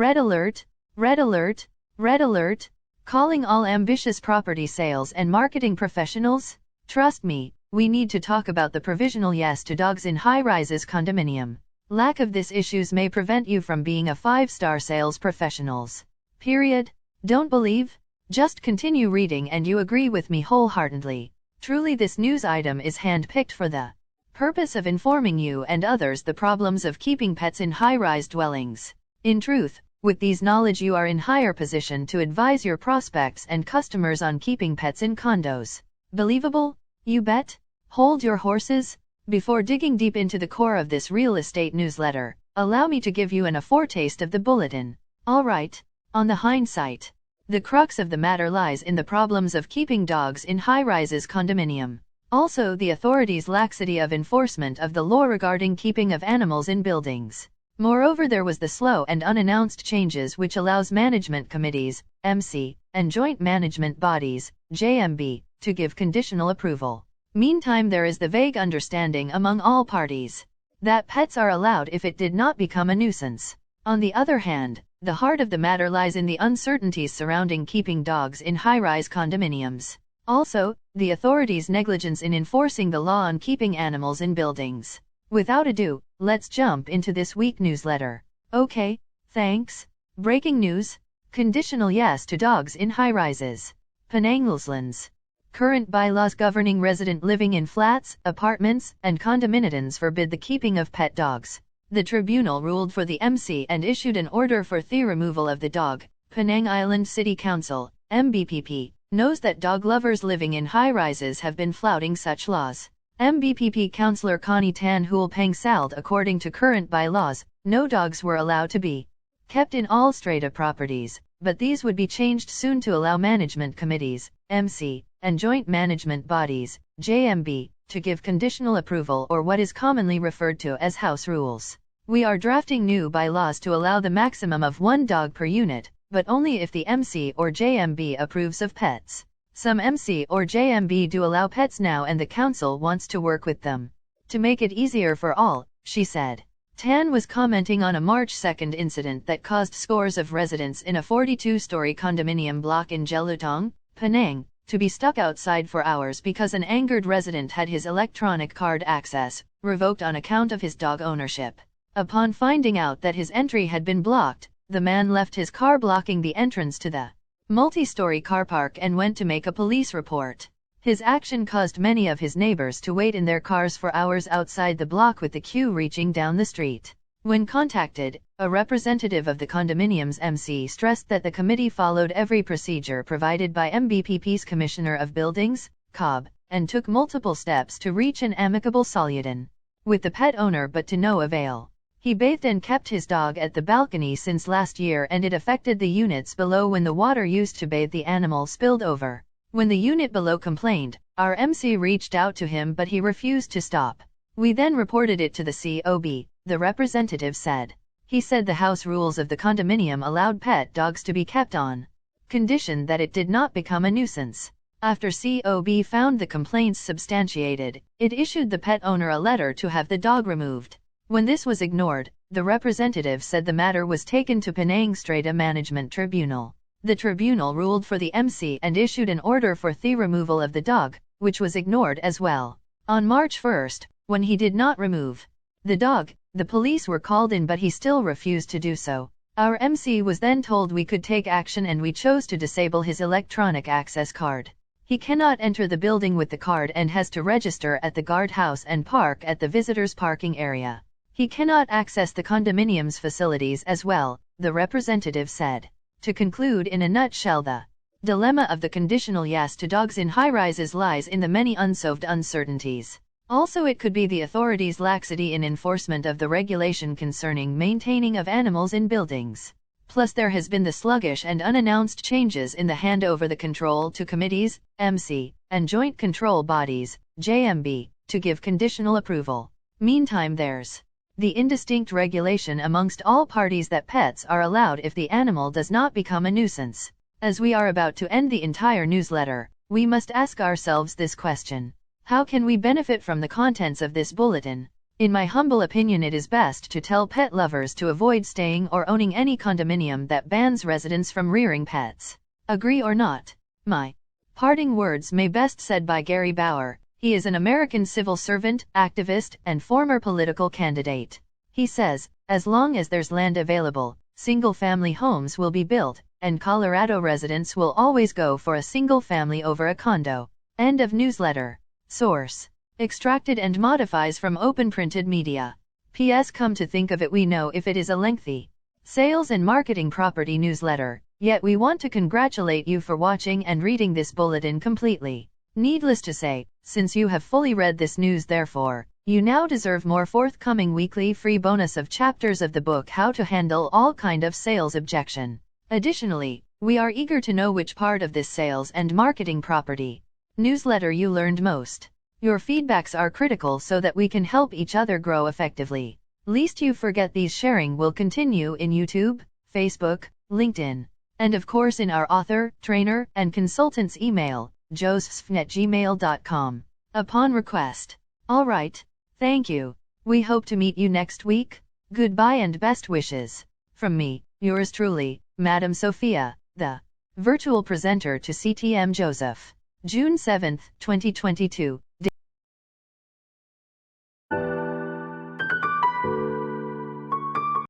Red alert, red alert, red alert. Calling all ambitious property sales and marketing professionals? Trust me, we need to talk about the provisional yes to dogs in high-rises condominium. Lack of this issues may prevent you from being a 5-star sales professionals. Period. Don't believe? Just continue reading and you agree with me wholeheartedly. Truly this news item is hand-picked for the purpose of informing you and others the problems of keeping pets in high-rise dwellings. In truth, with these knowledge you are in higher position to advise your prospects and customers on keeping pets in condos. Believable? You bet? Hold your horses. Before digging deep into the core of this real estate newsletter, allow me to give you a foretaste of the bulletin. Alright, on the hindsight. The crux of the matter lies in the problems of keeping dogs in high-rises condominium. Also the authorities' laxity of enforcement of the law regarding keeping of animals in buildings. Moreover there was the slow and unannounced changes which allows management committees, MC, and joint management bodies, JMB, to give conditional approval. Meantime there is the vague understanding among all parties that pets are allowed if it did not become a nuisance. On the other hand, the heart of the matter lies in the uncertainties surrounding keeping dogs in high-rise condominiums. Also, the authorities' negligence in enforcing the law on keeping animals in buildings. Without ado, let's jump into this week's newsletter. Okay, thanks. Breaking news. Conditional yes to dogs in high-rises. Penang, Netherlands. Current bylaws governing resident living in flats, apartments, and condominiums forbid the keeping of pet dogs. The tribunal ruled for the MC and issued an order for the removal of the dog. Penang Island City Council, MBPP, knows that dog lovers living in high-rises have been flouting such laws. MBPP Councillor Connie Tan Hul Peng Sald, according to current bylaws, no dogs were allowed to be kept in all strata properties, but these would be changed soon to allow management committees, MC, and joint management bodies, JMB, to give conditional approval or what is commonly referred to as house rules. We are drafting new bylaws to allow the maximum of 1 dog per unit, but only if the MC or JMB approves of pets. Some MC or JMB do allow pets now and the council wants to work with them to make it easier for all, she said. Tan was commenting on a March 2 incident that caused scores of residents in a 42-story condominium block in Jelutong, Penang, to be stuck outside for hours because an angered resident had his electronic card access revoked on account of his dog ownership. Upon finding out that his entry had been blocked, the man left his car blocking the entrance to the multi-story car park and went to make a police report. His action caused many of his neighbors to wait in their cars for hours outside the block with the queue reaching down the street. When contacted, a representative of the condominium's MC stressed that the committee followed every procedure provided by MBPP's Commissioner of Buildings, COB, and took multiple steps to reach an amicable solution with the pet owner, but to no avail. He bathed and kept his dog at the balcony since last year and it affected the units below when the water used to bathe the animal spilled over. When the unit below complained, our MC reached out to him but he refused to stop. We then reported it to the COB, the representative said. He said the house rules of the condominium allowed pet dogs to be kept on condition that it did not become a nuisance. After COB found the complaints substantiated, it issued the pet owner a letter to have the dog removed. When this was ignored, the representative said the matter was taken to Penang Strata Management Tribunal. The tribunal ruled for the MC and issued an order for the removal of the dog, which was ignored as well. On March 1, when he did not remove the dog, the police were called in but he still refused to do so. Our MC was then told we could take action and we chose to disable his electronic access card. He cannot enter the building with the card and has to register at the guardhouse and park at the visitors' parking area. He cannot access the condominium's facilities as well, the representative said. To conclude in a nutshell, the dilemma of the conditional yes to dogs in high-rises lies in the many unsolved uncertainties. Also it could be the authorities' laxity in enforcement of the regulation concerning maintaining of animals in buildings. Plus there has been the sluggish and unannounced changes in the handover the control to committees, MC, and joint control bodies, JMB, to give conditional approval. Meantime there's the indistinct regulation amongst all parties that pets are allowed if the animal does not become a nuisance. As we are about to end the entire newsletter, we must ask ourselves this question. How can we benefit from the contents of this bulletin? In my humble opinion, it is best to tell pet lovers to avoid staying or owning any condominium that bans residents from rearing pets. Agree or not? My parting words may best said by Gary Bauer. He is an American civil servant, activist, and former political candidate. He says, as long as there's land available, single-family homes will be built, and Colorado residents will always go for a single family over a condo. End of newsletter. Source: extracted and modifies from open printed media. P.S. Come to think of it, we know if it is a lengthy sales and marketing property newsletter, yet we want to congratulate you for watching and reading this bulletin completely. Needless to say, since you have fully read this news, therefore, you now deserve more forthcoming weekly free bonus of chapters of the book How to Handle All Kind of Sales Objection. Additionally, we are eager to know which part of this sales and marketing property newsletter you learned most. Your feedbacks are critical so that we can help each other grow effectively. Least you forget these sharing will continue in YouTube, Facebook, LinkedIn, and of course in our author, trainer, and consultant's email, josephsfn@gmail.com, upon request. Alright, thank you. We hope to meet you next week. Goodbye and best wishes. From me, yours truly, Madam Sophia, the virtual presenter to CTM Joseph. June 7, 2022.